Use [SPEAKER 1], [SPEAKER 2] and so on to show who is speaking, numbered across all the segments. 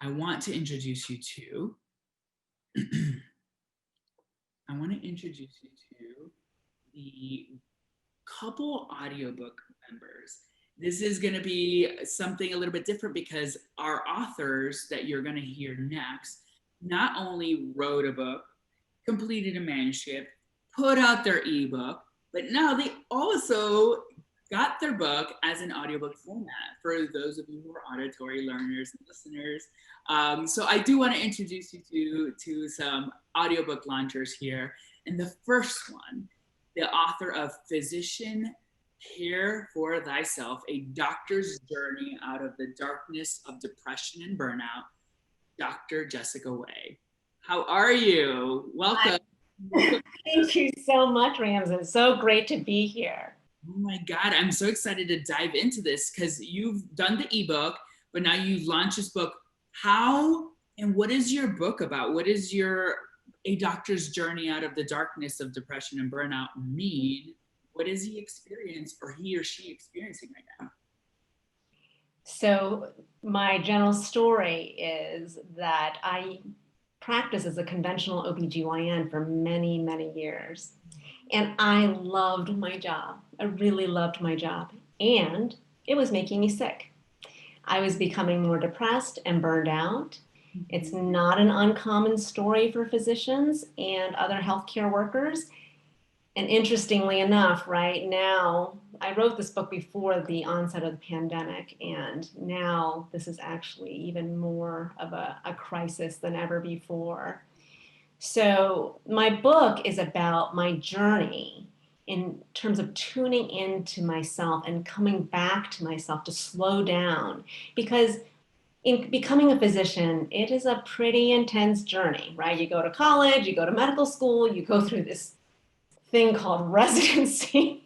[SPEAKER 1] I want to introduce you to I want to introduce you to the couple audiobook members. This is going to be something a little bit different because our authors that you're going to hear next not only wrote a book, completed a manuscript, put out their ebook, but now they also got their book as an audiobook format for those of you who are auditory learners and listeners. So I do want to introduce you to some audiobook launchers here. And the first one, the author of Physician Care for Thyself, a doctor's journey out of the darkness of depression and burnout, Dr. Jessica Wei. How are you? Welcome.
[SPEAKER 2] Thank you so much, Ramsey. It's so great to be here.
[SPEAKER 1] Oh my God, I'm so excited to dive into this because you've done the ebook, but now you've launched this book. How and what is your book about? What is your A Doctor's Journey Out of the Darkness of Depression and Burnout mean? What is he experience or he or she experiencing right now?
[SPEAKER 2] So my general story is that I practiced as a conventional OBGYN for many, many years. And I loved my job. I really loved my job. And it was making me sick. I was becoming more depressed and burned out. It's not an uncommon story for physicians and other healthcare workers. And interestingly enough, right now, I wrote this book before the onset of the pandemic, and now this is actually even more of a crisis than ever before. So my book is about my journey in terms of tuning into myself and coming back to myself to slow down. Because in becoming a physician, it is a pretty intense journey, right? You go to college, you go to medical school, you go through this thing called residency,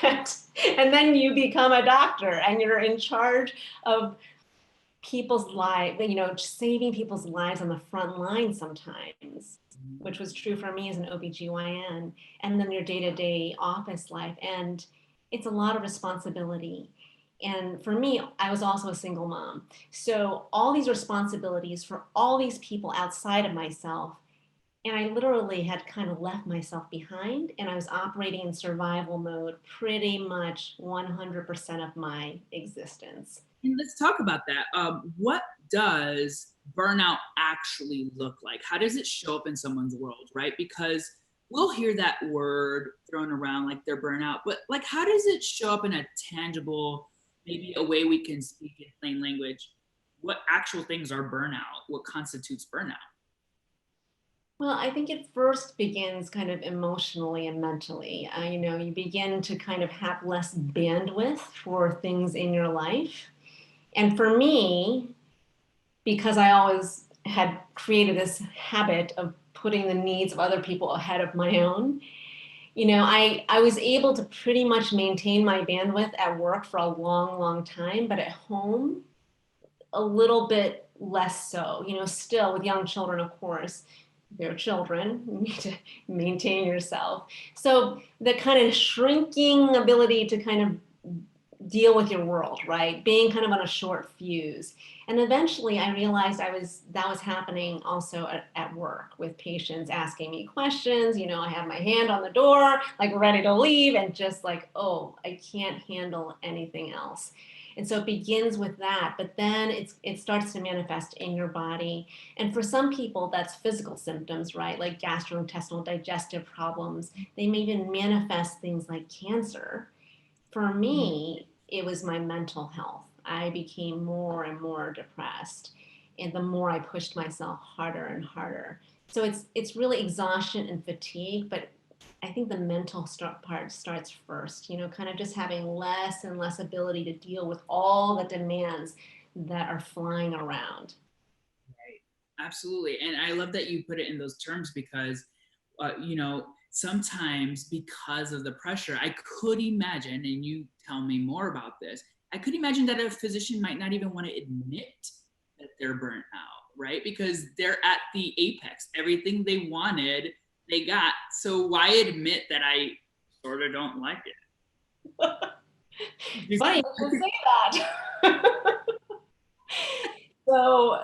[SPEAKER 2] and then you become a doctor and you're in charge of people's lives, saving people's lives on the front line sometimes, which was true for me as an OBGYN, and then your day-to-day office life. And it's a lot of responsibility. And for me, I was also a single mom. So all these responsibilities for all these people outside of myself, and I literally had kind of left myself behind, and I was operating in survival mode pretty much 100% of my existence.
[SPEAKER 1] And let's talk about that. What does burnout actually look like? How does it show up in someone's world, right? Because we'll hear that word thrown around like they're burnout, but like how does it show up in a tangible, maybe a way we can speak in plain language? What actual things are burnout? What constitutes burnout?
[SPEAKER 2] Well, I think it first begins kind of emotionally and mentally. You begin to kind of have less bandwidth for things in your life. And for me, because I always had created this habit of putting the needs of other people ahead of my own, I was able to pretty much maintain my bandwidth at work for a long, long time, but at home, a little bit less so. Still with young children, of course, they're children, you need to maintain yourself. So the kind of shrinking ability to kind of deal with your world, right? Being kind of on a short fuse. And eventually I realized that was happening also at work with patients asking me questions. I had my hand on the door, like ready to leave, and just like, oh, I can't handle anything else. And so it begins with that, but then it starts to manifest in your body. And for some people, that's physical symptoms, right? Like gastrointestinal digestive problems. They may even manifest things like cancer. For me, it was my mental health. I became more and more depressed, and the more I pushed myself harder and harder. So it's really exhaustion and fatigue, but I think the mental part starts first, kind of just having less and less ability to deal with all the demands that are flying around.
[SPEAKER 1] Right. Absolutely. And I love that you put it in those terms because, sometimes because of the pressure, I could imagine, and you tell me more about this, I could imagine that a physician might not even want to admit that they're burnt out, right? Because they're at the apex. Everything they wanted, they got. So why admit that I sort of don't like it?
[SPEAKER 2] Funny you should say that. So,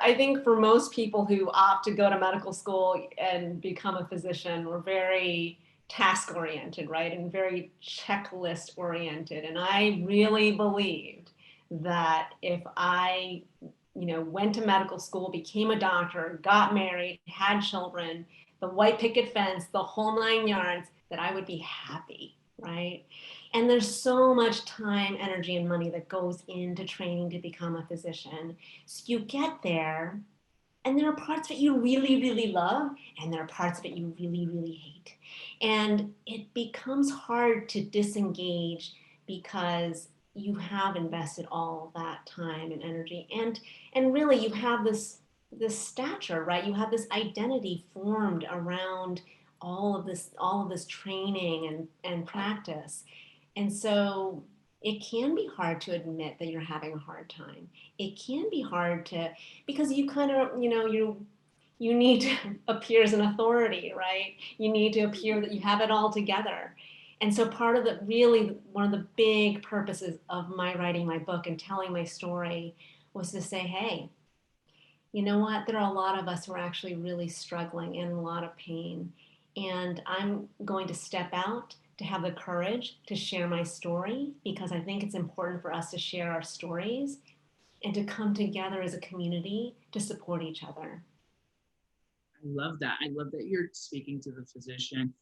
[SPEAKER 2] I think for most people who opt to go to medical school and become a physician, we're very task oriented, right? And very checklist oriented. And I really believed that if I, went to medical school, became a doctor, got married, had children, the white picket fence, the whole 9 yards, that I would be happy, right? And there's so much time, energy, and money that goes into training to become a physician. So you get there, and there are parts of it you really, really love, and there are parts of it you really, really hate. And it becomes hard to disengage because you have invested all that time and energy. And really you have this stature, right? You have this identity formed around all of this training and practice. And so it can be hard to admit that you're having a hard time. It can be hard to, because you kind of, you need to appear as an authority, right? You need to appear that you have it all together. And so part of the, really one of the big purposes of my writing my book and telling my story was to say, hey, you know what? There are a lot of us who are actually really struggling and in a lot of pain. And I'm going to step out to have the courage to share my story, because I think it's important for us to share our stories and to come together as a community to support each other.
[SPEAKER 1] I love that. I love that you're speaking to the physician.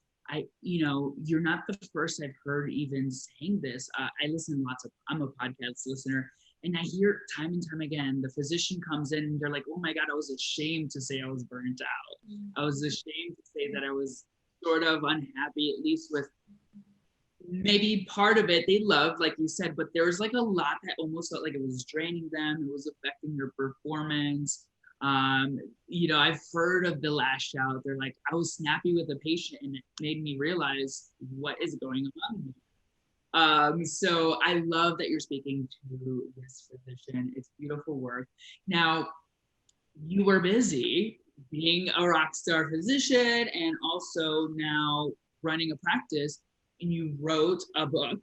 [SPEAKER 1] You're not the first I've heard even saying this. I listen lots of, I'm a podcast listener, and I hear time and time again, the physician comes in and they're like, oh my God, I was ashamed to say I was burnt out. I was ashamed to say that I was sort of unhappy, at least with maybe part of it they loved, like you said, but there was like a lot that almost felt like it was draining them. It was affecting their performance. I've heard of the lash out. They're like, I was snappy with a patient and it made me realize what is going on. So I love that you're speaking to this physician. It's beautiful work. Now, you were busy being a rock star physician and also now running a practice, and you wrote a book,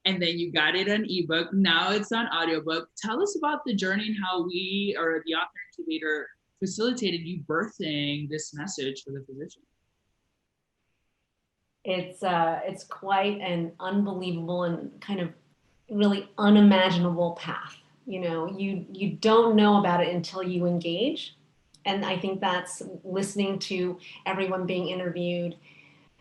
[SPEAKER 1] and then you got it on ebook. Now it's on audiobook. Tell us about the journey and how we, or the author incubator, facilitated you birthing this message for the physician.
[SPEAKER 2] It's quite an unbelievable and kind of really unimaginable path. You don't know about it until you engage. And I think that's listening to everyone being interviewed.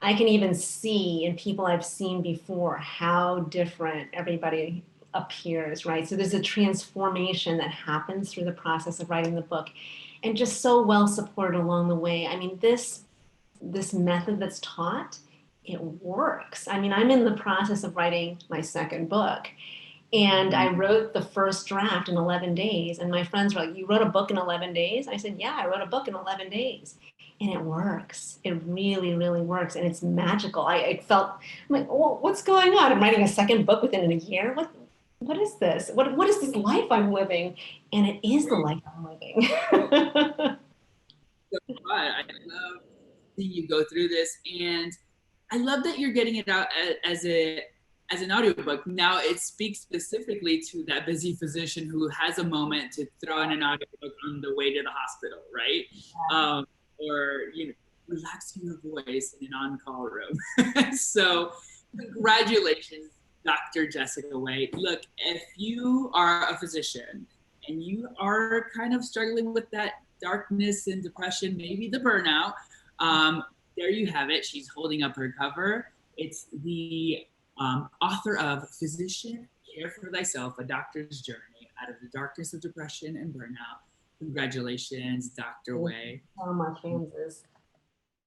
[SPEAKER 2] I can even see in people I've seen before how different everybody appears, right? So there's a transformation that happens through the process of writing the book, and just so well supported along the way. I mean, this method that's taught, it works. I mean, I'm in the process of writing my second book, and I wrote the first draft in 11 days. And my friends were like, you wrote a book in 11 days? I said, yeah, I wrote a book in 11 days. And it works. It really, really works. And it's magical. I felt, I'm like, oh, what's going on? I'm writing a second book within a year. What is this? What is this life I'm living? And it is the life I'm living.
[SPEAKER 1] So I love seeing you go through this, and I love that you're getting it out as an audiobook. Now it speaks specifically to that busy physician who has a moment to throw in an audiobook on the way to the hospital, right? Or relaxing your voice in an on-call room. So congratulations, Dr. Jessica Wei. Look, if you are a physician and you are kind of struggling with that darkness and depression, maybe the burnout, there you have it. She's holding up her cover. It's the author of Physician, Care for Thyself, A Doctor's Journey Out of the Darkness of Depression and Burnout. Congratulations, Dr. Wei.
[SPEAKER 2] So much, Francis.